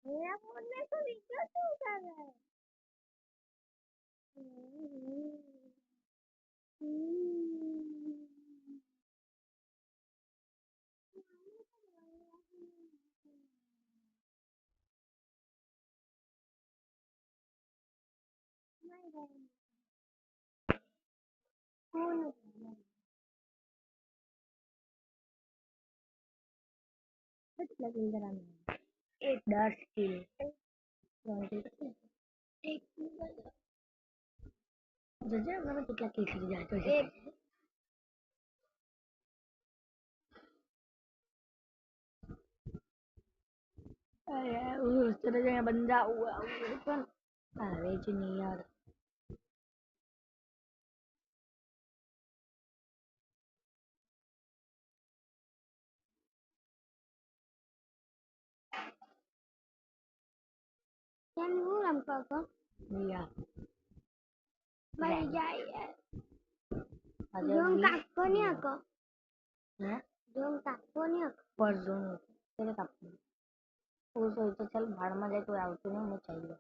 मेरा फोन में तो रिचार्ज होता है। एक डर स्किल एक जजे हमें कितना केस लिया जाए तो एक अरे उस तरह से बंदा हुआ पर अरे जी नहीं यार क्या नहीं हम पापा या मर जाए जों takko ni ako हैं जों takko ni ako पर जों तेरे takko वो तो चल भाड़ में जाए तो आउट नहीं होना चाहिए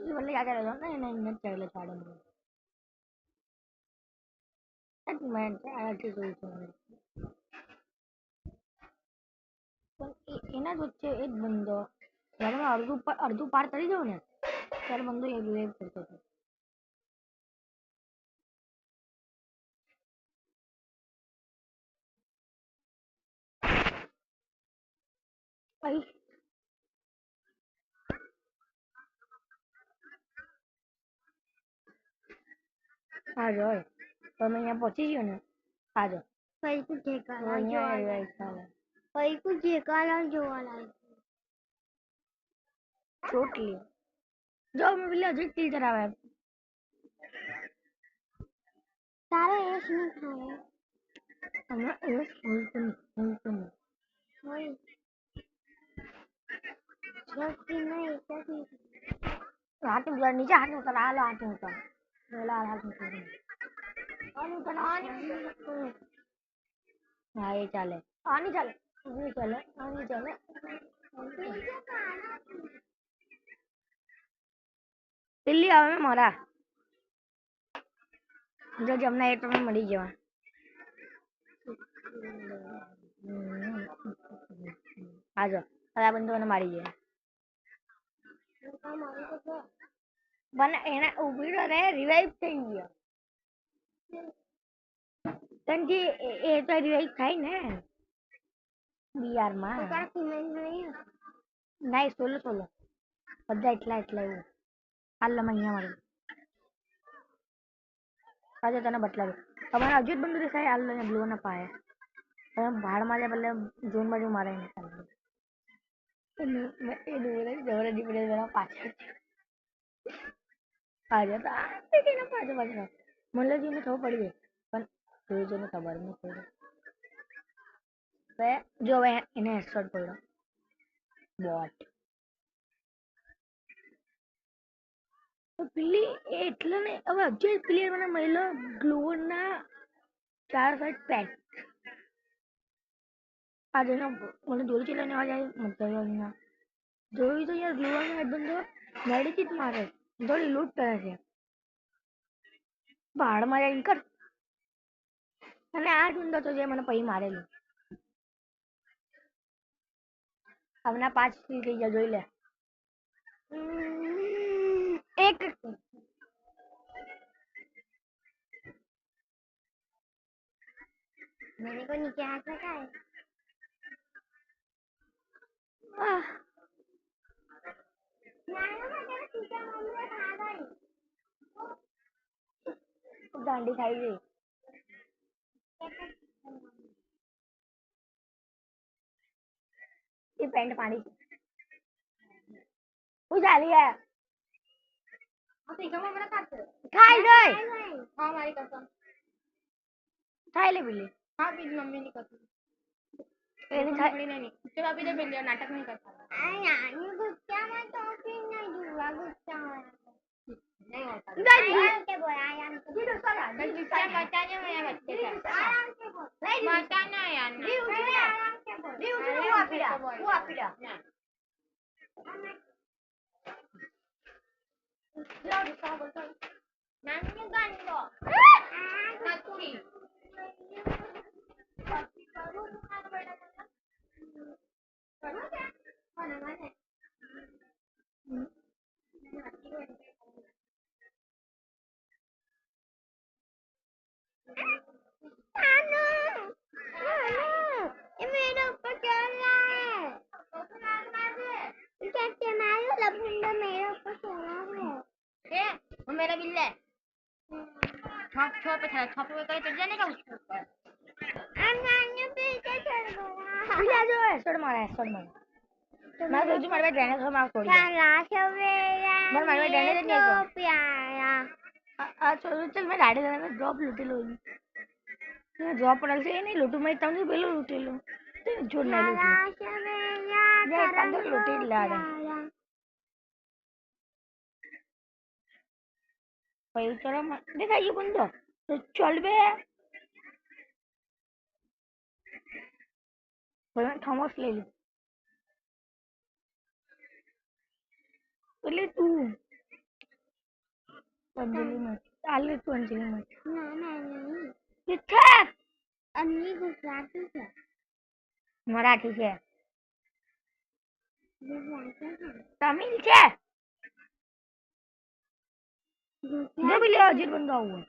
बोले क्या कर रहे हो नहीं नहीं मत चाहिए छाड़ो मुझे एक मिनट आया थी कोई तो એના જ વચ્ચે એક બંદો જ્યારે મેં અડધું પાર કરી દઉં ને ત્યારે બંદો એ વેવ કરતો હતો ભાઈ હા જો તમે અહીંયા પહોંચી ગયો ને હા જો ભાઈ તું ઠેકાણા જોવાના ભાઈ તું ઠેકાણા જોવાના ચોટલી જો મેં પેલા હજી તીર કરાવે તારે એસ નહીં ખાવે હમણાં એસ બોલતું નહીં છોટી નહીં હાથ ઉતાર નીચે હાથ ઉતાર હાલો હાથ ઉતાર लाल हाथ में हाँ ये चाले आनी चाले ये चाले आनी चाले दिल्ली आवे मारा जो जमना एक में मरी जवा आ जाओ अरे बंदो ने मारी गया बन एना उभी रे रिवाइव થઈ ગયો તંજી એ તો રિવાઇવ થાય ને બીઆર માં તો તારા ફિમેલ નહીં નહીં સોલો સોલો બધા એટલા એવું હાલ અહીંયા મારું આજે તને બતલાવ્યું તમારા અજુત બંદુ દેખાય હાલ ને બ્લુ ના પાય તમે ભાડ માં જાય એટલે ઝોન બાજુ મારે ને એ દોરે જવરે દીપડે જરા પાછળ આજે તો આ કે ના પાછળ પાછળ મને જીને ખબર પડી ગઈ પણ જોઈને ખબર નહીં પડી બે જો એને હેડશોટ પડ્યો બોટ તો પેલી એટલે ને હવે અજય પ્લેયર મને મળ્યો ગ્લોવર ના 4 સાઈડ પેક આજે ના મને દોરી ચલાને આ જાય મતલબ ના જોઈ તો યાર ગ્લોવર ના બંદો મેડિકિટ મારે દોરી લૂટ કરે છે ભાડ માં જાય કર અને આ બંદો તો જે મને પઈ મારેલું હમણાં 5 થી થઈ ગયા જોઈ લે एक मैंने को नीचे हाथ रखा है दांडी खाई गई ये पैंट पानी वो जाली है खाई गई हाँ हमारी कसम खाई ले बिल्ली हाँ बिल्ली मम्मी नहीं कसम नहीं चलो अभी जब बिल्ली नाटक नहीं करता ये गुस्सा में तो फिर नहीं जुआ गुस्सा नहीं होता आराम से बोल आराम से जी दोस्तों गुस्सा बताने में बच्चे का आराम से बोल नहीं बताना यार जी उसे आराम से बोल जी उसे वो आपीड़ा लो दोस्तों बोलता नानी गांडो नक्की करूँ खाना बैठा करूँ क्या खाना खाने ये मेरे ऊपर चल रहा है कैसे मारो लफंगा मेरे ऊपर चल रहा है वो मेरा बिल्ला है छाप छाप पे चढ़ जाने का उसके ऊपर अन्य पे चढ़ गया जो है छोड़ मारा मैं रोज मारवा देने को मार छोड़ दिया मैं मारवा देने नहीं को प्यारा आ चलो चल मैं गाड़ी देने में ड्रॉप लूटी लो मैं ड्रॉप पड़ल से नहीं लूटू मैं तमने पहले लूटी लो तो छोड़ ना लूटू ये तंदो लूटी लाड़ा भाई चलो देखा ये बंदो तो चल बे मैं थॉमस ले ली पहले तू अंजलि मत आले तू अंजलि मत ना नहीं किथे अन्नी गुजराती है मराठी है तमिल है जो भी ले अजीत बंदा हुआ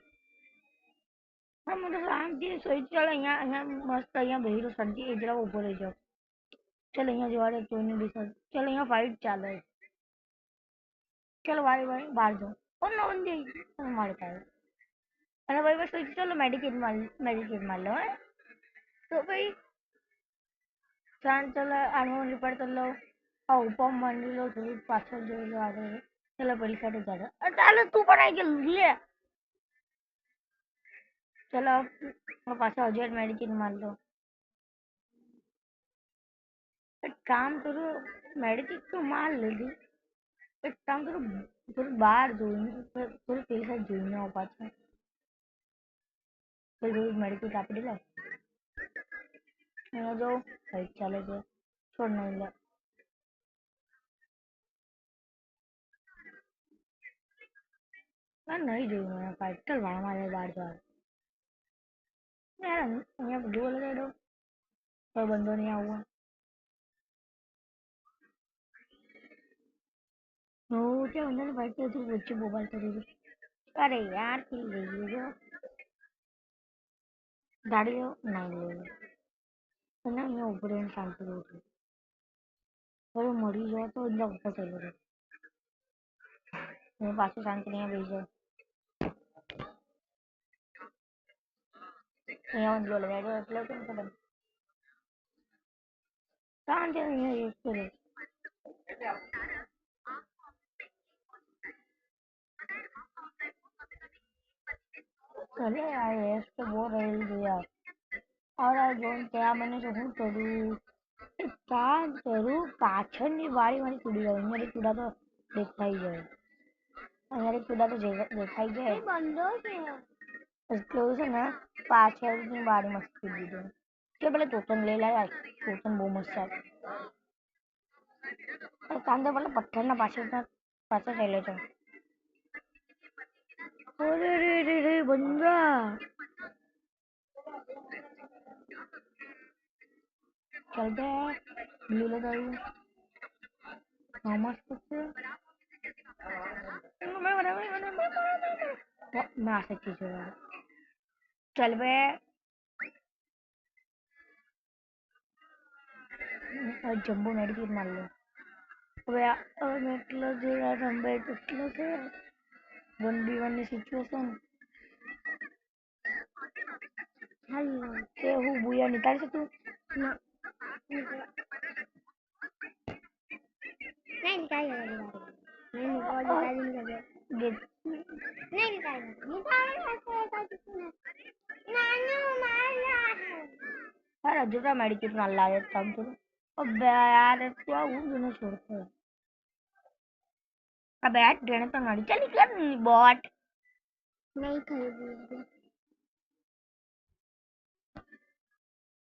हम तो शांति सोई चल यहाँ मस्त यहाँ बेही शांति इधर ऊपर रह जाओ चल यहाँ जवाड़े तो नहीं दिखा चल यहाँ फाइट चालू है चलो भाई बाहर जाओ और ना बंदे मार पाए अरे भाई बस सोच चलो मेडिकेट मार लो है तो भाई शांत चलो आर्मर रिपेयर कर लो और ऊपर मान लो थोड़ी पाछड़ जो लो आ रहे चलो पहले साइड जा रहा अरे तू बनाई के ले चलो और पाछा अजेट मेडिकेट मार लो काम करो मेडिकेट तो मार ले दी એક કામ કરો, થોડું બહાર જોઈને થોડું પેલી સાઈડ જોઈને આવો પાછા. તો થોડું મેડિકલ કાપી દે. અહીંયા જો લાઈટ ચાલે છે. છોડ નહીં લે. मैं नहीं જોયું मैं फाइटर वाला मारे बाहर जा यार અહીંયા જોવા લગાઈ દો કોઈ બંદો નહીં આવું नो क्या बंदा ने फाइट कर तू बच्चे मोबाइल कर रही अरे यार किल गई जो गाड़ी हो नहीं ले ना मैं ऊपर इन शांति से उठ पर मरी जाओ तो इंदा ऊपर चले गए मेरे पास शांति नहीं भेजो यहाँ जो लगा दो એટલે કેમ કરે શાંતિ નહીં યુઝ કરે अरे यार ये तो बहुत रेल दिया और आज जोन क्या मैंने जो हूँ करूँ क्या करूँ પાછળની વાળી મારી કુડી જાય મારી કુડા તો દેખાઈ જાય અમારી કુડા તો દેખાઈ જાય બંધો છે કેવું છે ને પાછળની વાળી મસ્ત કૂદી દીધું કે ભલે તોતન લઈ લાય તોતન બહુ મસ્ત છે કાંદો ભલે પથ્થરના પાછળ ચાલ્યો છે અરે રે રે રે બંદા चल बे ब्लू लगाई मस्त से मैं आ सकती हूँ चल बे जम्बो मेडिकेट मार लो अबे मैं એટલો જોયા રંબે એટલો છે 1v1 ની સિચ્યુએશન હાલો તે હું બુયા નિકાળી શકું ના नहीं निकाल नहीं निकाल यार अजूबा मेडिकेट मार लागे तब तो अबे यार क्या हूँ दोनों छोड़ते हैं अबे यार देने तो मारी चल निकल बॉट नहीं खरीदी